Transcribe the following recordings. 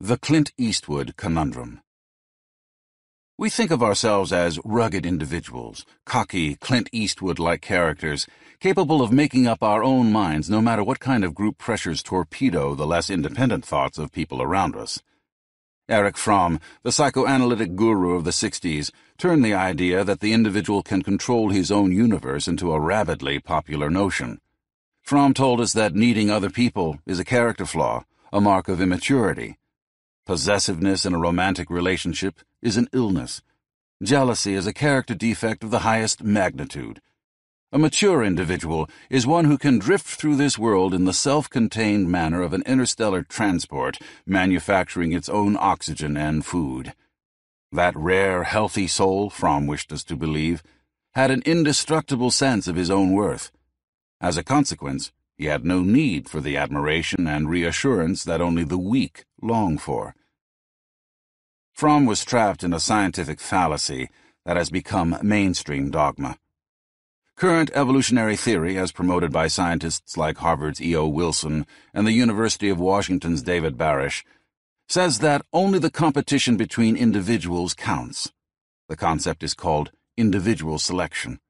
The Clint Eastwood Conundrum. We think of ourselves as rugged individuals, cocky, Clint Eastwood-like characters, capable of making up our own minds no matter what kind of group pressures torpedo the less independent thoughts of people around us. Erich Fromm, the psychoanalytic guru of the 60s, turned the idea that the individual can control his own universe into a rabidly popular notion. Fromm told us that needing other people is a character flaw, a mark of immaturity. Possessiveness in a romantic relationship is an illness. Jealousy is a character defect of the highest magnitude. A mature individual is one who can drift through this world in the self-contained manner of an interstellar transport, manufacturing its own oxygen and food. That rare, healthy soul, Fromm wished us to believe, had an indestructible sense of his own worth. As a consequence, he had no need for the admiration and reassurance that only the weak long for. Fromm was trapped in a scientific fallacy that has become mainstream dogma. Current evolutionary theory, as promoted by scientists like Harvard's E.O. Wilson and the University of Washington's David Barish, says that only the competition between individuals counts. The concept is called individual selection.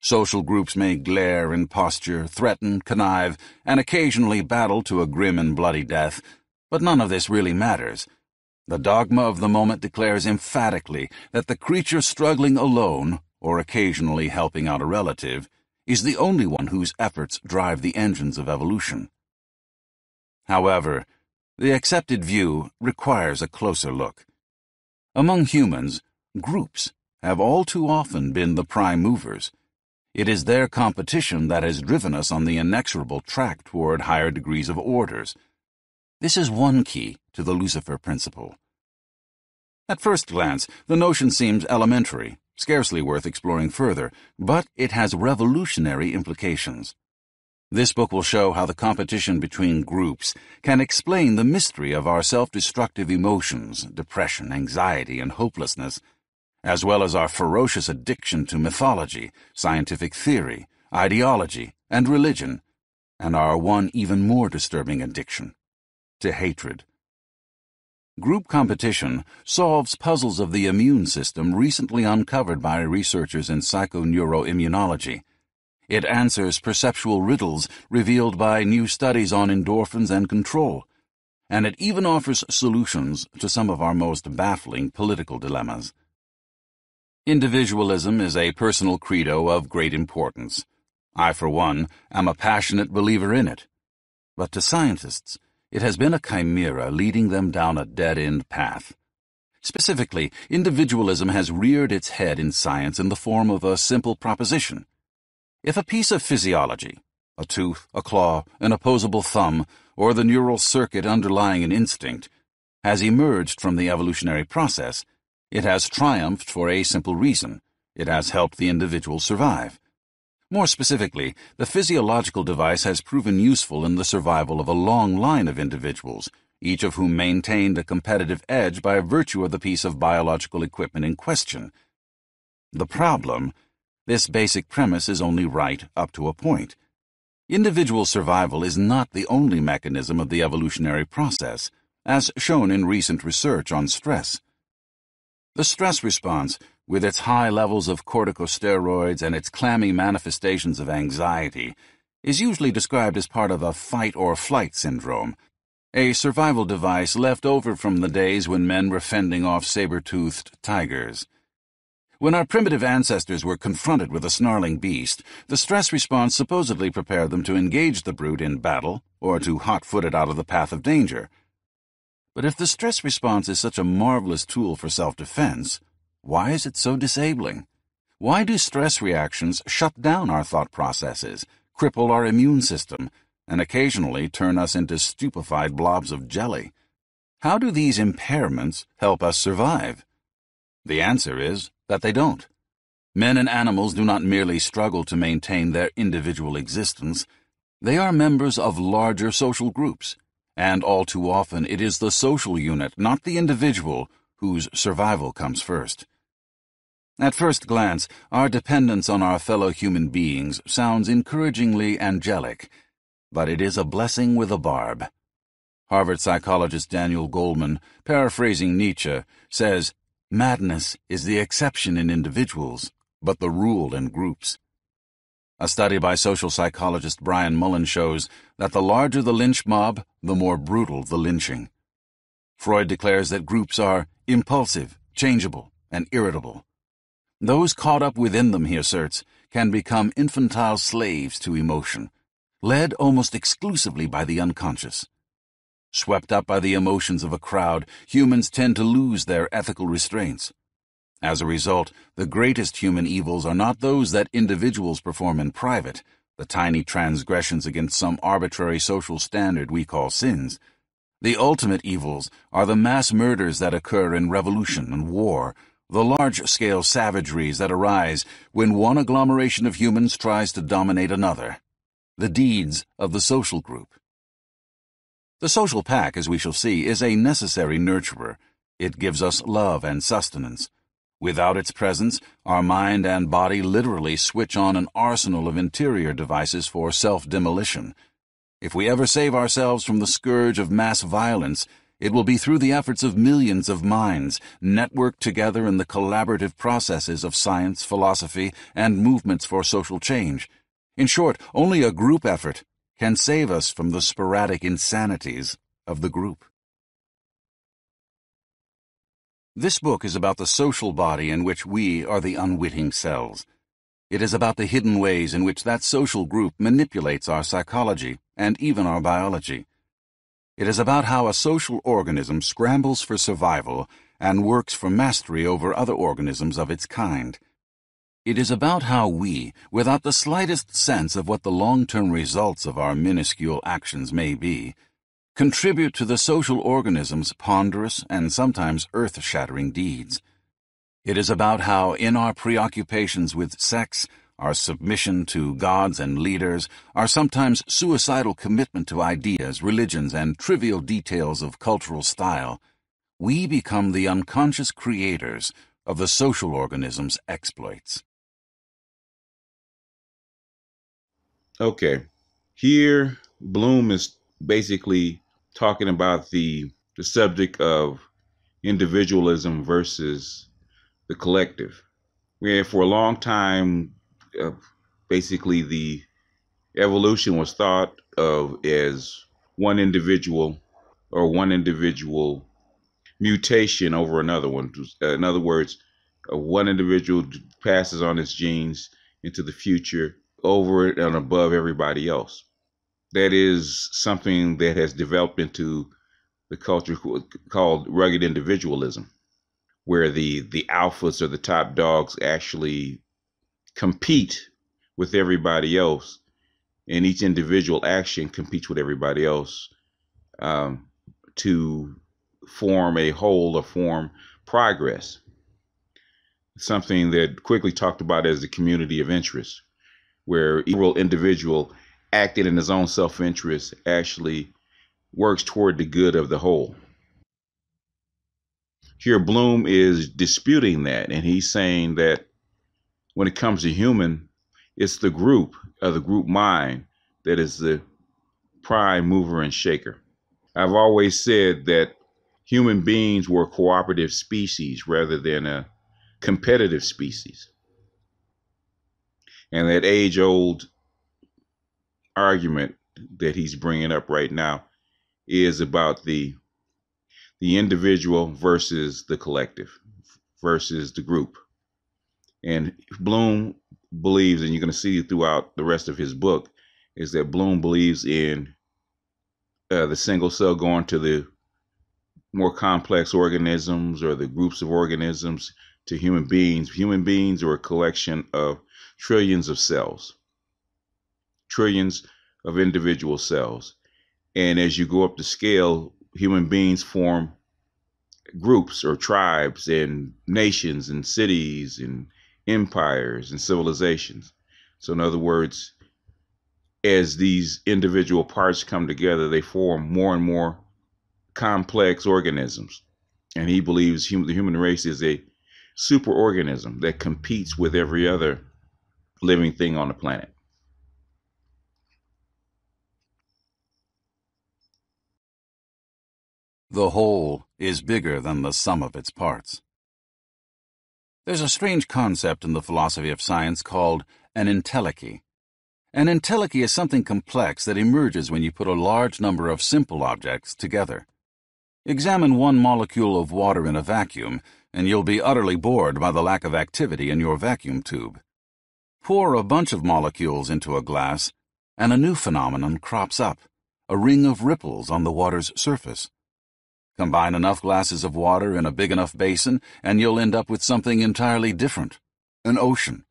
Social groups may glare and posture, threaten, connive, and occasionally battle to a grim and bloody death, but none of this really matters. The dogma of the moment declares emphatically that the creature struggling alone, or occasionally helping out a relative, is the only one whose efforts drive the engines of evolution. However, the accepted view requires a closer look. Among humans, groups have all too often been the prime movers. It is their competition that has driven us on the inexorable track toward higher degrees of orders. This is one key to the Lucifer Principle. At first glance, the notion seems elementary, scarcely worth exploring further, but it has revolutionary implications. This book will show how the competition between groups can explain the mystery of our self-destructive emotions, depression, anxiety, and hopelessness, as well as our ferocious addiction to mythology, scientific theory, ideology, and religion, and our one even more disturbing addiction, to hatred. Group competition solves puzzles of the immune system recently uncovered by researchers in psychoneuroimmunology. It answers perceptual riddles revealed by new studies on endorphins and control, and it even offers solutions to some of our most baffling political dilemmas. Individualism is a personal credo of great importance. I, for one, am a passionate believer in it. But to scientists, it has been a chimera leading them down a dead-end path. Specifically, individualism has reared its head in science in the form of a simple proposition. If a piece of physiology, a tooth, a claw, an opposable thumb, or the neural circuit underlying an instinct, has emerged from the evolutionary process, it has triumphed for a simple reason: it has helped the individual survive. More specifically, the physiological device has proven useful in the survival of a long line of individuals, each of whom maintained a competitive edge by virtue of the piece of biological equipment in question. The problem: this basic premise is only right up to a point. Individual survival is not the only mechanism of the evolutionary process, as shown in recent research on stress. The stress response, with its high levels of corticosteroids and its clammy manifestations of anxiety, is usually described as part of a fight-or-flight syndrome, a survival device left over from the days when men were fending off saber-toothed tigers. When our primitive ancestors were confronted with a snarling beast, the stress response supposedly prepared them to engage the brute in battle or to hot-foot it out of the path of danger. But if the stress response is such a marvelous tool for self-defense, why is it so disabling? Why do stress reactions shut down our thought processes, cripple our immune system, and occasionally turn us into stupefied blobs of jelly? How do these impairments help us survive? The answer is that they don't. Men and animals do not merely struggle to maintain their individual existence. They are members of larger social groups, and all too often it is the social unit, not the individual, whose survival comes first. At first glance, our dependence on our fellow human beings sounds encouragingly angelic, but it is a blessing with a barb. Harvard psychologist Daniel Goleman, paraphrasing Nietzsche, says, "Madness is the exception in individuals, but the rule in groups." A study by social psychologist Brian Mullen shows that the larger the lynch mob, the more brutal the lynching. Freud declares that groups are impulsive, changeable, and irritable. Those caught up within them, he asserts, can become infantile slaves to emotion, led almost exclusively by the unconscious. Swept up by the emotions of a crowd, humans tend to lose their ethical restraints. As a result, the greatest human evils are not those that individuals perform in private, the tiny transgressions against some arbitrary social standard we call sins. The ultimate evils are the mass murders that occur in revolution and war, the large-scale savageries that arise when one agglomeration of humans tries to dominate another, the deeds of the social group. The social pack, as we shall see, is a necessary nurturer. It gives us love and sustenance. Without its presence, our mind and body literally switch on an arsenal of interior devices for self-demolition. If we ever save ourselves from the scourge of mass violence, it will be through the efforts of millions of minds, networked together in the collaborative processes of science, philosophy, and movements for social change. In short, only a group effort can save us from the sporadic insanities of the group. This book is about the social body in which we are the unwitting cells. It is about the hidden ways in which that social group manipulates our psychology and even our biology. It is about how a social organism scrambles for survival and works for mastery over other organisms of its kind. It is about how we, without the slightest sense of what the long-term results of our minuscule actions may be, contribute to the social organism's ponderous and sometimes earth-shattering deeds. It is about how, in our preoccupations with sex, our submission to gods and leaders, our sometimes suicidal commitment to ideas, religions, and trivial details of cultural style, we become the unconscious creators of the social organism's exploits. Okay, here Bloom is basically talking about the subject of individualism versus the collective. Where for a long time, uh, basically the evolution was thought of as one individual or one individual mutation over another one. In other words, one individual passes on his genes into the future over and above everybody else. That is something that has developed into the culture called rugged individualism, where the alphas or the top dogs actually compete with everybody else, and each individual action competes with everybody else um, to form a whole or form progress. Something that quickly talked about as the community of interest, where each individual acting in his own self-interest actually works toward the good of the whole. Here, Bloom is disputing that, and he's saying that when it comes to human, it's the group, the group mind, that is the prime mover and shaker. I've always said that human beings were a cooperative species rather than a competitive species. And that age old argument that he's bringing up right now is about the individual versus the collective versus the group. And Bloom believes, and you're going to see throughout the rest of his book, is that Bloom believes in the single cell going to the more complex organisms or the groups of organisms to human beings. Human beings are a collection of trillions of cells, trillions of individual cells. And as you go up the scale, human beings form groups or tribes and nations and cities and empires and civilizations. So, in other words, as these individual parts come together, they form more and more complex organisms. And he believes the human race is a superorganism that competes with every other living thing on the planet. The whole is bigger than the sum of its parts. There's a strange concept in the philosophy of science called an entelechy. An entelechy is something complex that emerges when you put a large number of simple objects together. Examine one molecule of water in a vacuum, and you'll be utterly bored by the lack of activity in your vacuum tube. Pour a bunch of molecules into a glass, and a new phenomenon crops up, a ring of ripples on the water's surface. Combine enough glasses of water in a big enough basin, and you'll end up with something entirely different, an ocean.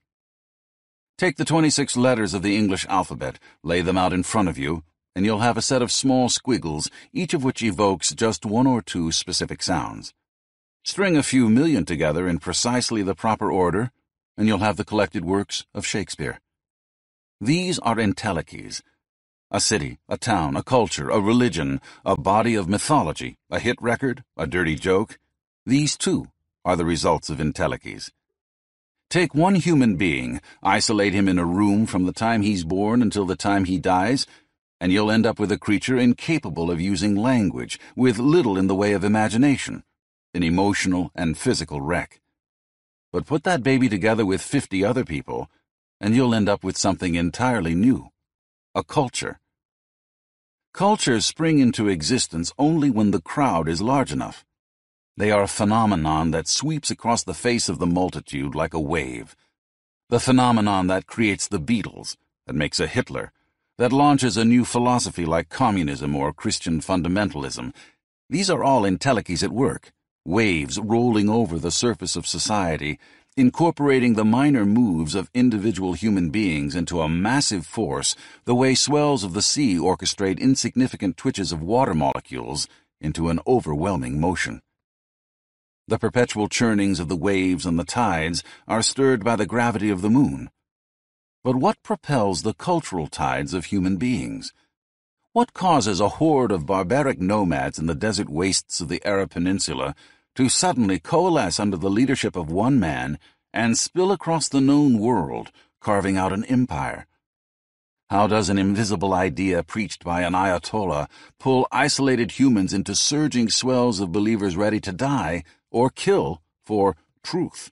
Take the 26 letters of the English alphabet, lay them out in front of you, and you'll have a set of small squiggles, each of which evokes just one or two specific sounds. String a few million together in precisely the proper order, and you'll have the collected works of Shakespeare. These are entelechies. A city, a town, a culture, a religion, a body of mythology, a hit record, a dirty joke. These, too, are the results of entelechies. Take one human being, isolate him in a room from the time he's born until the time he dies, and you'll end up with a creature incapable of using language, with little in the way of imagination, an emotional and physical wreck. But put that baby together with 50 other people, and you'll end up with something entirely new, a culture. Cultures spring into existence only when the crowd is large enough. They are a phenomenon that sweeps across the face of the multitude like a wave. The phenomenon that creates the Beatles, that makes a Hitler, that launches a new philosophy like communism or Christian fundamentalism. These are all entelechies at work, waves rolling over the surface of society, incorporating the minor moves of individual human beings into a massive force, the way swells of the sea orchestrate insignificant twitches of water molecules into an overwhelming motion. The perpetual churnings of the waves and the tides are stirred by the gravity of the moon. But what propels the cultural tides of human beings? What causes a horde of barbaric nomads in the desert wastes of the Arab Peninsula to suddenly coalesce under the leadership of one man and spill across the known world, carving out an empire? How does an invisible idea preached by an Ayatollah pull isolated humans into surging swells of believers ready to die or kill for truth?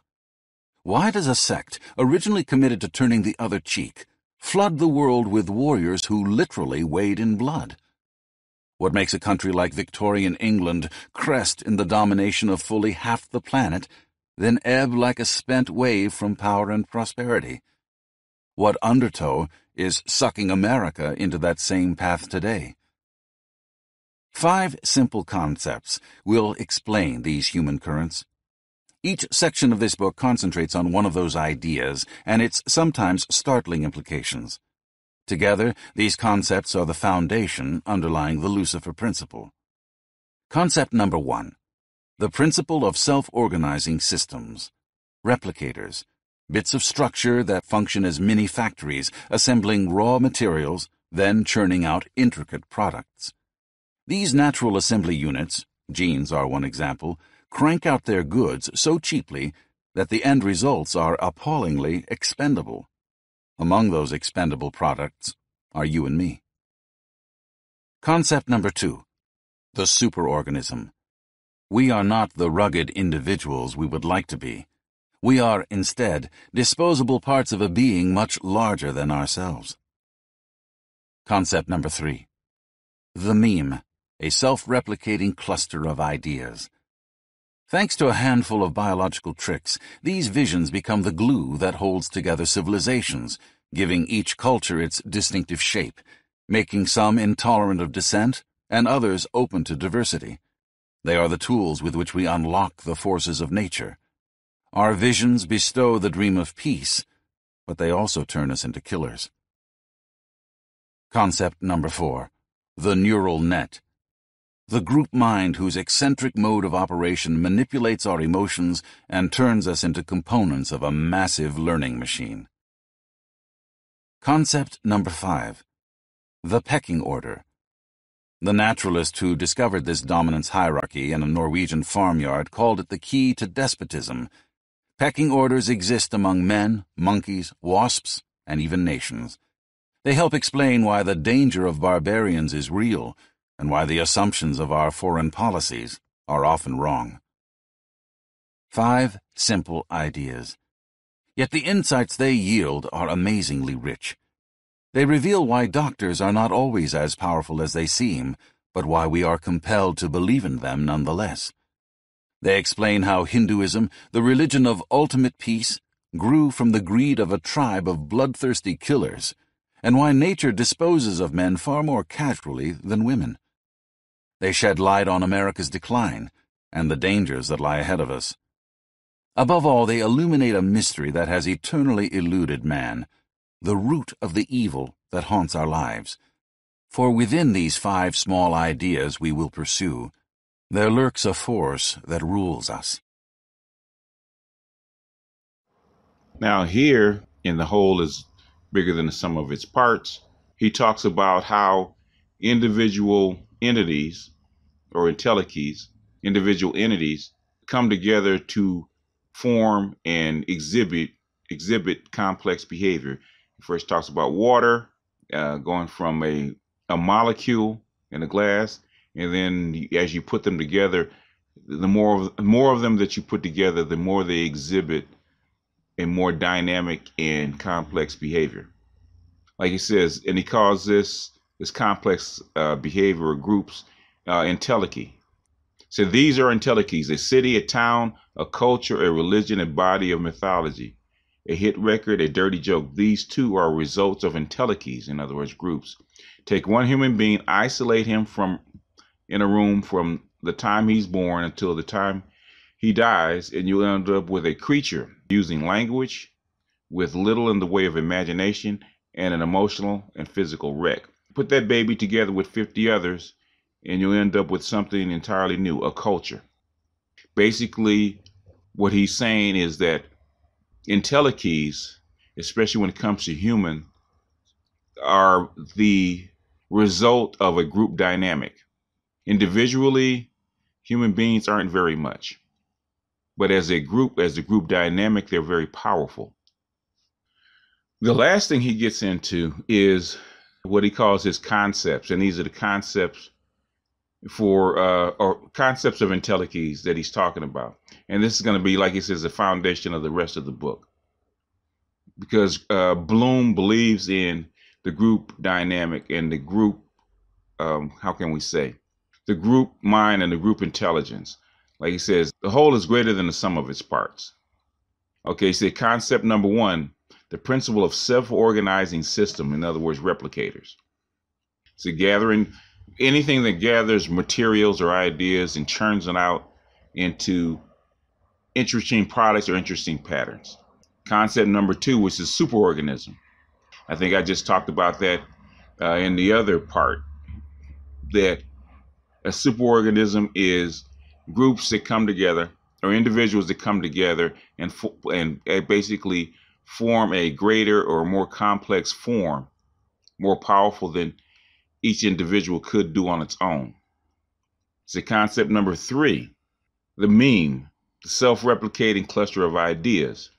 Why does a sect, originally committed to turning the other cheek, flood the world with warriors who literally wade in blood? What makes a country like Victorian England crest in the domination of fully half the planet, then ebb like a spent wave from power and prosperity? What undertow is sucking America into that same path today? 5 simple concepts will explain these human currents. Each section of this book concentrates on one of those ideas and its sometimes startling implications. Together, these concepts are the foundation underlying the Lucifer Principle. Concept number 1. The principle of self-organizing systems. Replicators. Bits of structure that function as mini-factories, assembling raw materials, then churning out intricate products. These natural assembly units, genes are one example, crank out their goods so cheaply that the end results are appallingly expendable. Among those expendable products are you and me. Concept number 2. The superorganism. We are not the rugged individuals we would like to be. We are, instead, disposable parts of a being much larger than ourselves. Concept number 3. The meme, a self-replicating cluster of ideas. Thanks to a handful of biological tricks, these visions become the glue that holds together civilizations, giving each culture its distinctive shape, making some intolerant of dissent and others open to diversity. They are the tools with which we unlock the forces of nature. Our visions bestow the dream of peace, but they also turn us into killers. Concept number 4. The neural net. The group mind whose eccentric mode of operation manipulates our emotions and turns us into components of a massive learning machine. Concept number 5. The pecking order. The naturalist who discovered this dominance hierarchy in a Norwegian farmyard called it the key to despotism. Pecking orders exist among men, monkeys, wasps, and even nations. They help explain why the danger of barbarians is real, and why the assumptions of our foreign policies are often wrong. 5 simple ideas. Yet the insights they yield are amazingly rich. They reveal why doctors are not always as powerful as they seem, but why we are compelled to believe in them nonetheless. They explain how Hinduism, the religion of ultimate peace, grew from the greed of a tribe of bloodthirsty killers, and why nature disposes of men far more casually than women. They shed light on America's decline and the dangers that lie ahead of us. Above all, they illuminate a mystery that has eternally eluded man, the root of the evil that haunts our lives. For within these 5 small ideas we will pursue, there lurks a force that rules us. Now here, in the whole is bigger than the sum of its parts, he talks about how individual entities or individual entities come together to form and exhibit complex behavior. He first talks about water going from a molecule in a glass, and then as you put them together, the more of them that you put together, the more they exhibit a more dynamic and complex behavior. Like he says, and he calls this complex behavior or groups entelechy. So these are entelechies: a city, a town, a culture, a religion, a body of mythology, a hit record, a dirty joke. These two are results of entelechies, in other words, groups. Take one human being, isolate him in a room from the time he's born until the time he dies, and you end up with a creature using language, with little in the way of imagination, and an emotional and physical wreck. Put that baby together with 50 others, and you'll end up with something entirely new, a culture. Basically, what he's saying is that entelechies, especially when it comes to human, are the result of a group dynamic. Individually, human beings aren't very much. But as the group dynamic, they're very powerful. The last thing he gets into is what he calls his concepts. And these are the concepts or concepts of entelechies that he's talking about. And this is going to be, like he says, the foundation of the rest of the book. Because Bloom believes in the group dynamic and the group, how can we say, the group mind and the group intelligence. Like he says, the whole is greater than the sum of its parts. Okay, so concept number 1, the principle of self-organizing system, in other words, replicators. So gathering anything that gathers materials or ideas and churns them out into interesting products or interesting patterns. Concept number 2, which is superorganism. I think I just talked about that in the other part, that a superorganism is groups that come together or individuals that come together and basically form a greater or more complex form, more powerful than each individual could do on its own. So concept number 3, the meme, the self-replicating cluster of ideas.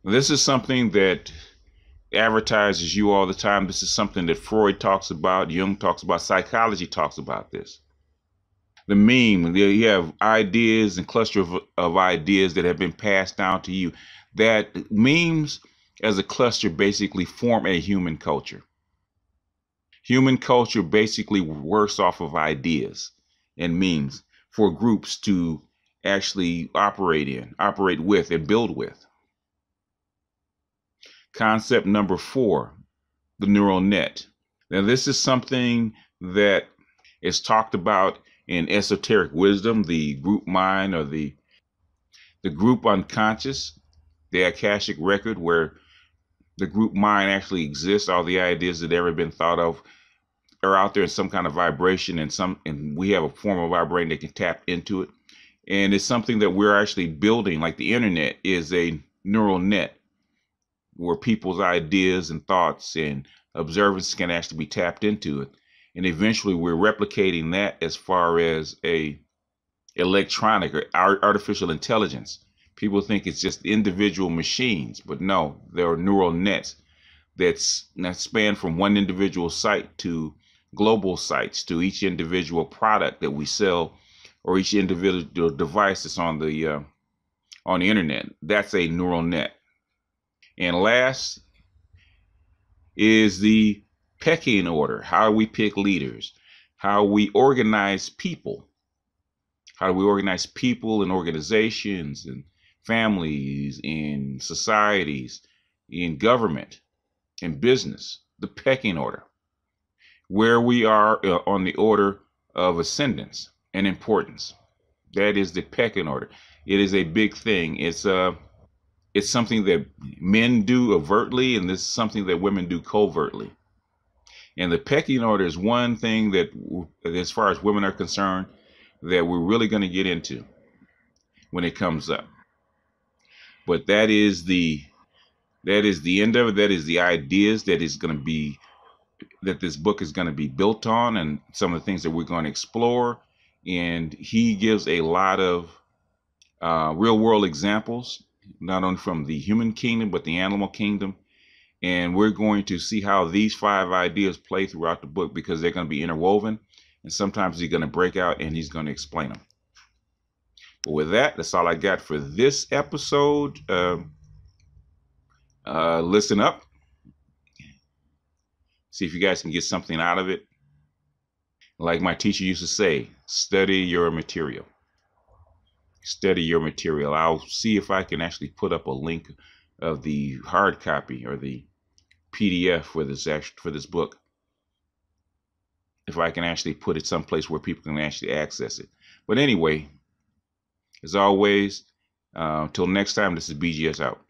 This is something that advertises you all the time. This is something that Freud talks about, Jung talks about, psychology talks about this. The meme, you have ideas and cluster of ideas that have been passed down to you. That memes as a cluster basically form a human culture. Human culture basically works off of ideas and memes for groups to actually operate with, and build with. Concept number 4, the neural net. Now, this is something that is talked about in esoteric wisdom, the group mind or the group unconscious, the Akashic record, where the group mind actually exists. All the ideas that ever been thought of are out there in some kind of vibration, and we have a form of our brain that can tap into it. And it's something that we're actually building, like the internet is a neural net where people's ideas and thoughts and observances can actually be tapped into it. And eventually we're replicating that as far as a electronic or artificial intelligence. People think it's just individual machines, but no, there are neural nets that span from one individual site to global sites to each individual product that we sell or each individual device that's on the internet. That's a neural net. And last is the pecking order, how we pick leaders, how we organize people, how do we organize people in organizations and families, in societies, in government, in business, the pecking order, where we are on the order of ascendance and importance. That is the pecking order. It is a big thing. It's something that men do overtly, and this is something that women do covertly. And the pecking order is one thing that, as far as women are concerned, that we're really going to get into when it comes up. But that is the end of it. That is the ideas that is going to be, that this book is going to be built on, and some of the things that we're going to explore. And he gives a lot of real world examples, not only from the human kingdom, but the animal kingdom. And we're going to see how these 5 ideas play throughout the book, because they're going to be interwoven. And sometimes he's going to break out and he's going to explain them. But with that, that's all I got for this episode. Listen up. See if you guys can get something out of it. Like my teacher used to say, study your material. Study your material. I'll see if I can actually put up a link of the hard copy or the PDF for this book. If I can actually put it someplace where people can actually access it. But anyway, as always, till next time, this is BGS out.